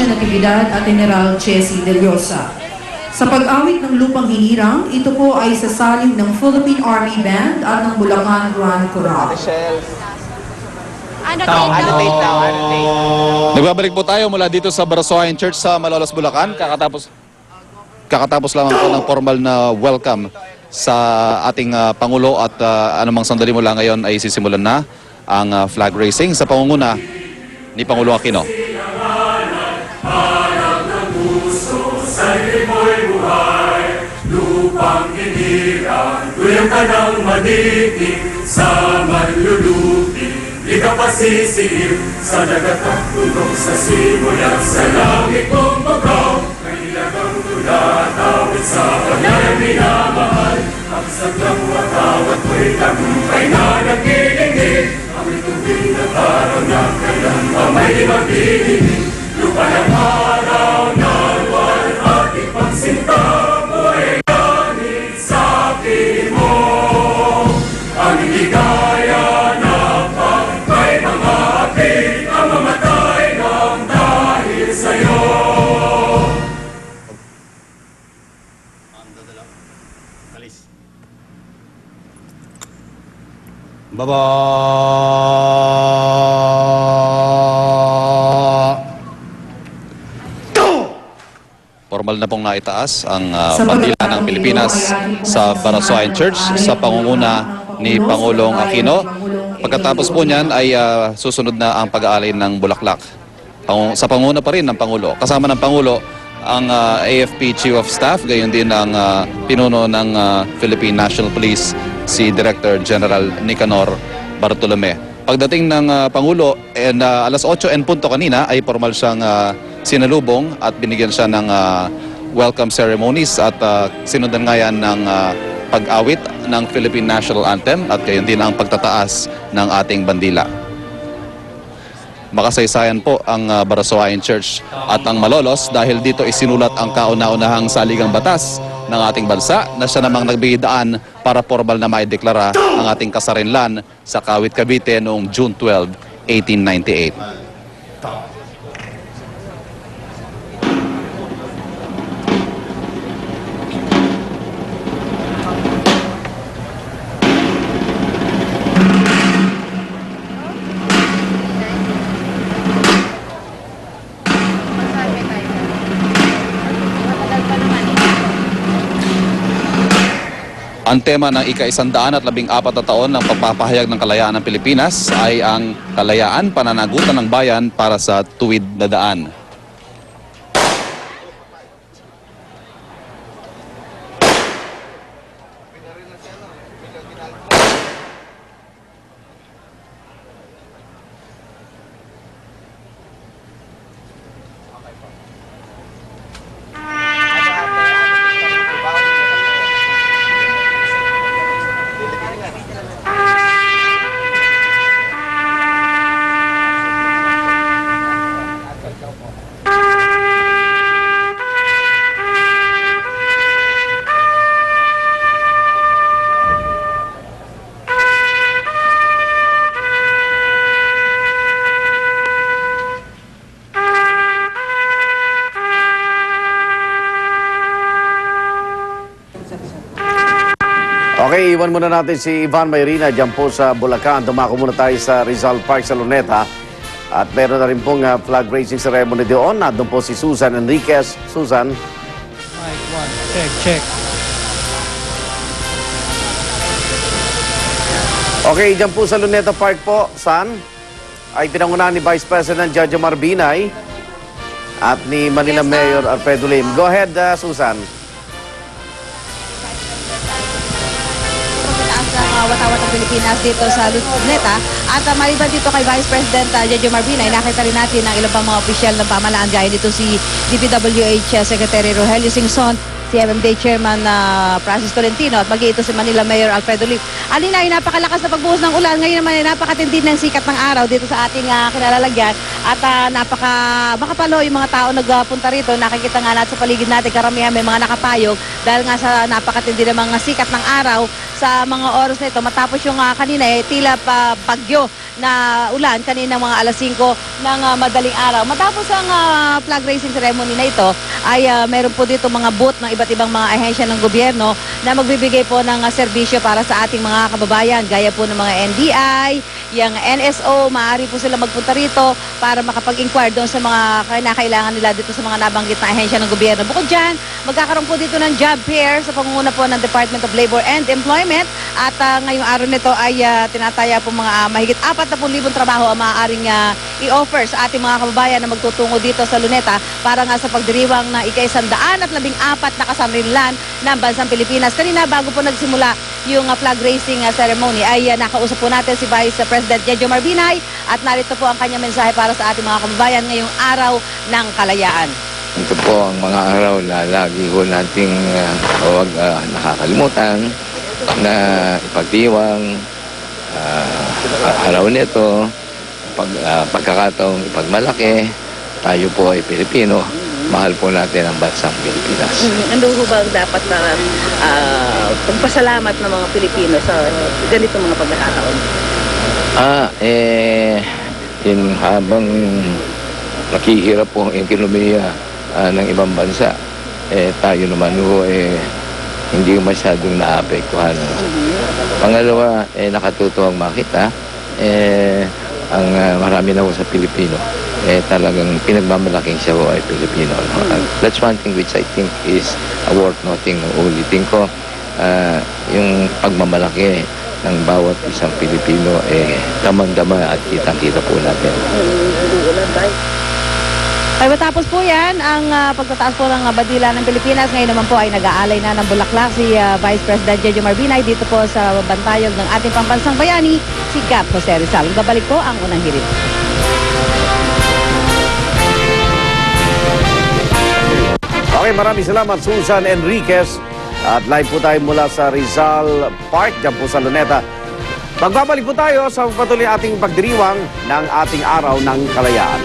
Sebastian Natividad at General Chessy De Llosa. Sa pag-awit ng Lupang Hinirang, ito po ay sasalin ng Philippine Army Band at ng Bulacan Grand Chorale. Nagbabalik po tayo mula dito sa Barasoain Church sa Malolos, Bulacan. Kakatapos lamang po ng formal na welcome sa ating Pangulo at anumang sandali mula ngayon ay sisimulan na ang flag raising sa pangunguna ni Pangulong Aquino. Lupang hinirang, tuyang ka ng maditig sa manlulupi. Di ka pasisiip sa dagat at tundok sa simoy at sa langit kong magaw. Kailagang tula, tawid sa kanyang minamahal. Ang saglang watawat mo'y tagumpay na nagkikinig. Ang itubig na araw na kailang kamay di magdidinig. Lupa ng araw na luwal at ipagsinta mo'y ganit sa akin mo. Ang ligaya na pagkay mga apit ang mamatay ng dahil sa'yo. Baba! Formal na pong naitaas ang bandila ng Pilipinas sa Barasoain Church sa pangunguna ni Pangulong Aquino. Pagkatapos po niyan ay susunod na ang pag-aalay ng bulaklak. Sa pangunguna pa rin ng Pangulo. Kasama ng Pangulo ang AFP Chief of Staff, gayon din ang pinuno ng Philippine National Police, si Director General Nicanor Bartolome. Pagdating ng Pangulo, alas 8 en punto kanina ay formal siyang sinalubong at binigyan siya ng welcome ceremonies at sinundan nga yan ng pag-awit ng Philippine National Anthem at gayon din ang pagtataas ng ating bandila. Makasaysayan po ang Barasoain Church at ang Malolos dahil dito isinulat ang kauna-unahang saligang batas ng ating bansa na siya namang nagbigay daan para formal na maideklara ang ating kasarinlan sa Kawit, Cavite noong June 12, 1898. Ang tema ng ika-114 na taon ng pagpapahayag ng kalayaan ng Pilipinas ay ang kalayaan, pananagutan ng bayan para sa tuwid na daan. Okay, iwan muna natin si Ivan Mayrina dyan po sa Bulacan. Dumako muna tayo sa Rizal Park sa Luneta. At meron na rin pong flag raising ceremony doon. Doon po si Susan Enriquez. Susan. Mic 1, check. Okay, dyan po sa Luneta Park po, San, ay pinangunahan ni Vice President Jojo Marbinay at ni Manila Mayor Alfredo Lim. Go ahead, Susan. Watawat ng Pilipinas dito sa Luneta. At maliban dito kay Vice President Jojo Marbinay, nakita rin natin ang ilang pang mga opisyal ng pamahalaan gaya dito si DPWH Secretary Rogelio Singson, CMMDA Chairman Francis Tolentino at mag-iito si Manila Mayor Alfredo Lim. Alina ay napakalakas na pagbuhos ng ulan. Ngayon naman ay napakatindi ng sikat ng araw dito sa ating kinalalagyan at makapalo yung mga tao nagpunta rito. Nakikita nga natin sa paligid natin, karamihan may mga nakapayog dahil nga sa napakatindi ng mga sikat ng araw sa mga oras na ito. Matapos yung kanina tila bagyo na ulan kanina mga alas 5 ng madaling araw. Matapos ang flag raising ceremony na ito ay meron po dito mga booth ng iba't ibang mga ahensya ng gobyerno na magbibigay po ng serbisyo para sa ating mga kababayan gaya po ng mga NDI, yung NSO, maaari po sila magpunta rito para makapag-inquire doon sa mga kinakailangan nila dito sa mga nabanggit na ahensya ng gobyerno. Bukod dyan, magkakaroon po dito ng job fair sa pangunguna po ng Department of Labor and Employment at ngayong araw nito ay tinataya po mga mahigit 40,000 trabaho ang maaaring i-offer sa ating mga kababayan na magtutungo dito sa Luneta para nga sa pagdiriwang na ika-114 na kasanrinlan ng bansang Pilipinas. Kanina bago po nagsimula yung flag raising ceremony ay nakausap po natin si Vice President Jejo Marbinay at narito po ang kanyang mensahe para sa ating mga kababayan ngayong araw ng kalayaan. Ito po ang mga araw na lagi ko nating huwag nakakalimutan na ipagdiwang araw nito, pagkakataong ipagmalaki, tayo po ay Pilipino, mahal po natin ang bansang Pilipinas. Ano ho ba ang dapat na pagpasalamat ng mga Pilipino sa ganito mga pagkakataon? Yun habang nakihirap po ang ekonomiya ng ibang bansa, tayo naman ho hindi masyadong naapektuhan. Pangalawa, nakatutuwang makita, ang marami na ho sa Pilipino, talagang pinagmamalaking siya ho ay Pilipino. That's one thing which I think is worth noting. Ulitin ko, yung pagmamalaki ng bawat isang Pilipino, damang-dama at kitang-kita po natin. Ay matapos po yan ang pagtataas po ng bandila ng Pilipinas. Ngayon naman po ay nag-aalay na ng bulaklak si Vice President Jejo Marbinay dito po sa bantayog ng ating pambansang bayani, si Gap Jose Rizal. Babalik po ang unang hirit. Okay, maraming salamat Susan Enriquez. At live po tayo mula sa Rizal Park, dyan po sa Luneta. Magbabalik po tayo sa patuloy ating pagdiriwang ng ating araw ng kalayaan.